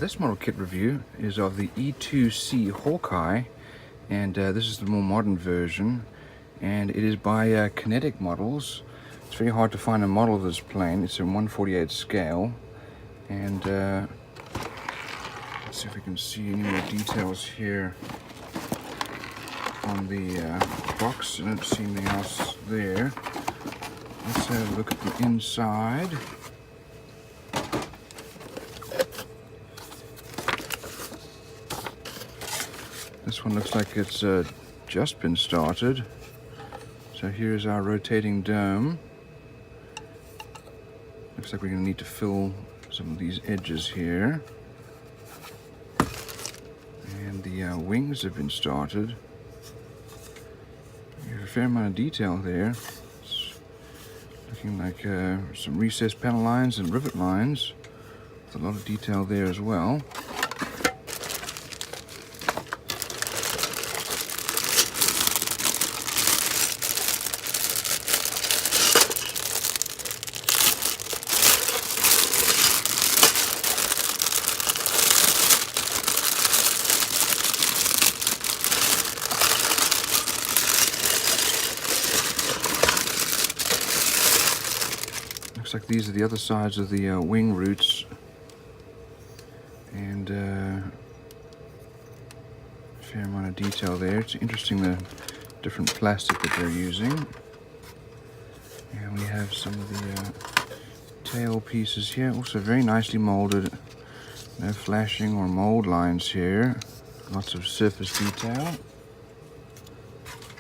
This model kit review is of the E-2C Hawkeye, and this is the more modern version, and it is by Kinetic Models. It's very hard to find a model of this plane. It's in 1/48 scale, and let's see if we can see any more details here on the box. I don't see anything else there. Let's have a look at the inside. This one looks like it's just been started. So here's our rotating dome. Looks like we're going to need to fill some of these edges here. And the wings have been started. There's a fair amount of detail there. It's looking like some recessed panel lines and rivet lines. With a lot of detail there as well. Looks like these are the other sides of the wing roots, and a fair amount of detail there. It's interesting the different plastic that they're using. And we have some of the tail pieces here, also very nicely molded. No flashing or mold lines here. Lots of surface detail.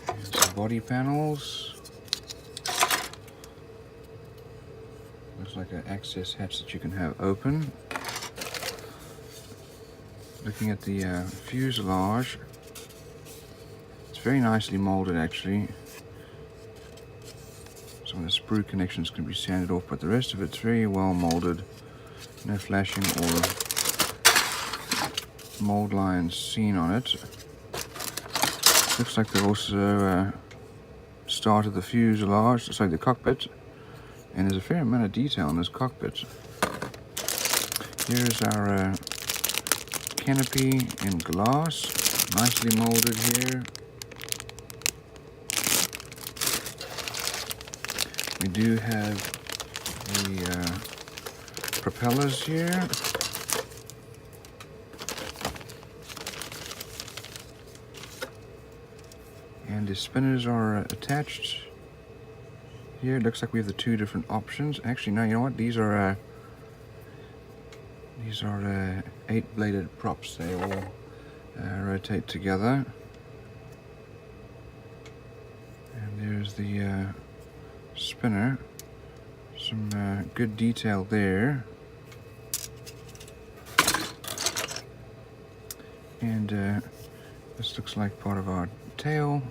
And some body panels. Looks like an access hatch that you can have open. Looking at the fuselage, it's very nicely molded actually. Some of the sprue connections can be sanded off, but the rest of it's very well molded. No flashing or mold lines seen on it. Looks like they've also started the fuselage, sorry, the cockpit. And there's a fair amount of detail in this cockpit. Here's our canopy in glass, nicely molded here. We do have the propellers here. And the spinners are attached. Here it looks like we have the two different options. Actually, no, you know what? These are 8-bladed props. They all rotate together. And there's the spinner. Some good detail there. And this looks like part of our tail.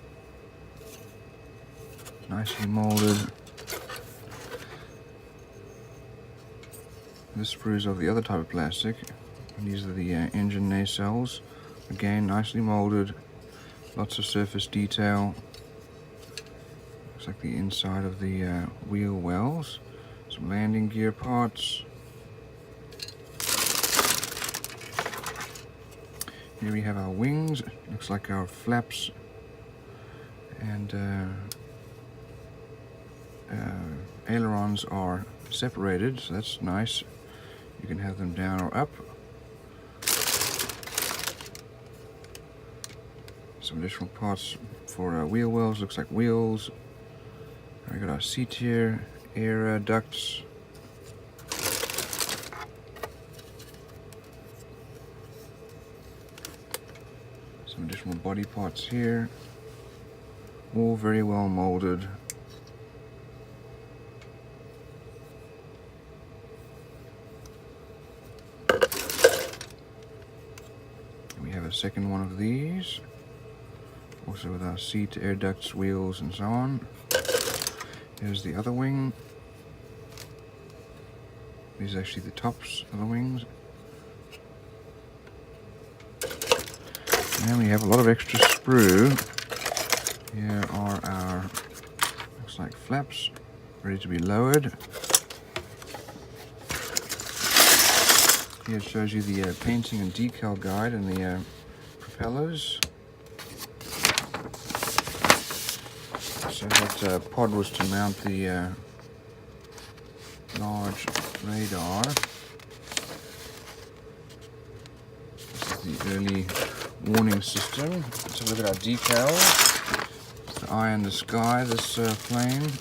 Nicely molded. This sprue is of the other type of plastic. And these are the engine nacelles. Again, nicely molded. Lots of surface detail. Looks like the inside of the wheel wells. Some landing gear parts. Here we have our wings. Looks like our flaps and ailerons are separated, so that's nice. You can have them down or up. Some additional parts for wheel wells. Looks like wheels. We got our seat here, air ducts. Some additional body parts here. All very well molded. We have a second one of these, also with our seat, air ducts, wheels, and so on. Here's the other wing. These are actually the tops of the wings. And we have a lot of extra sprue. Here are our, looks like flaps, ready to be lowered. Here it shows you the painting and decal guide and the propellers. So that pod was to mount the large radar. This is the early warning system. Let's have a look at our decals. The eye in the sky, this plane.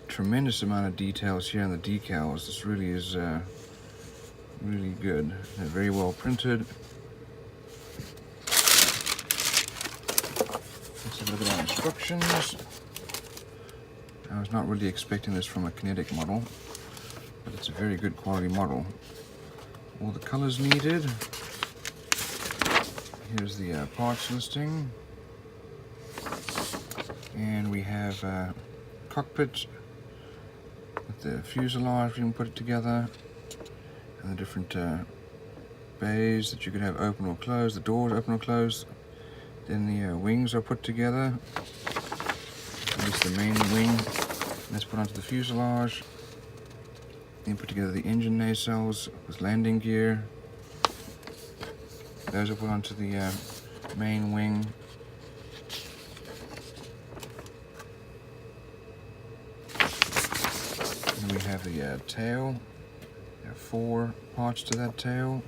Tremendous amount of details here on the decals. This really is really good. They're very well printed. Let's have a look at our instructions. I was not really expecting this from a Kinetic model, but it's a very good quality model. All the colors needed. Here's the parts listing. And we have cockpit with the fuselage, you can put it together. And the different bays that you can have open or closed, the doors open or closed. Then the wings are put together. This is the main wing. That's put onto the fuselage. Then put together the engine nacelles with landing gear. Those are put onto the main wing. And we have the tail. There are 4 parts to that tail.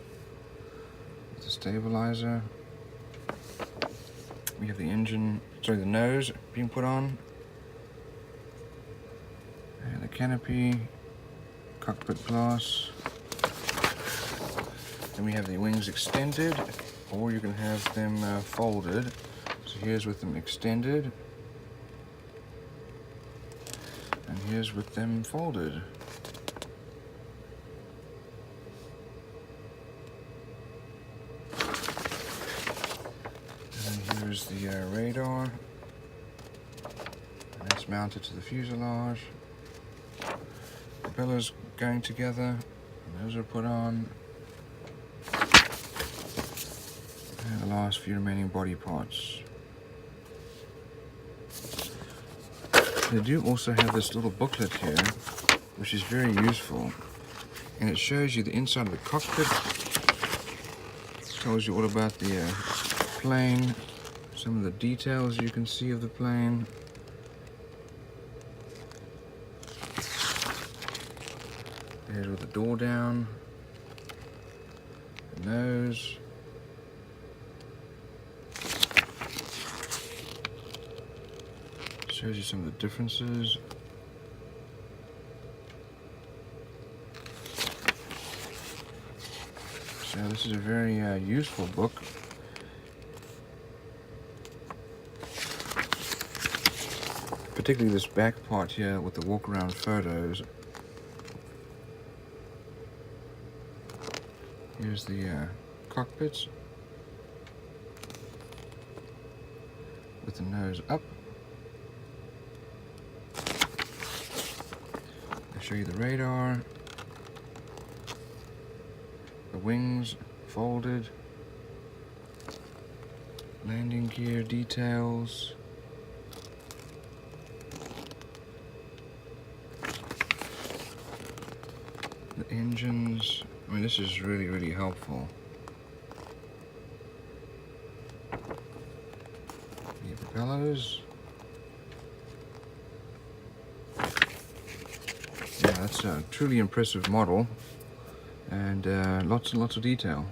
With the stabilizer. We have the the nose being put on. And the canopy, cockpit glass. Then we have the wings extended, or you can have them folded. So here's with them extended. And here's with them folded. Here's the radar, and that's mounted to the fuselage. Propellers going together, and those are put on. And the last few remaining body parts. They do also have this little booklet here, which is very useful, and it shows you the inside of the cockpit. It tells you all about the plane. Some of the details you can see of the plane. Here's with the door down, the nose. Shows you some of the differences. So this is a very useful book. Particularly this back part here with the walk around photos. Here's the cockpit with the nose up. I'll show you the radar, the wings folded, landing gear details. The engines, I mean, this is really, really helpful. The propellers. Yeah, that's a truly impressive model, and lots and lots of detail.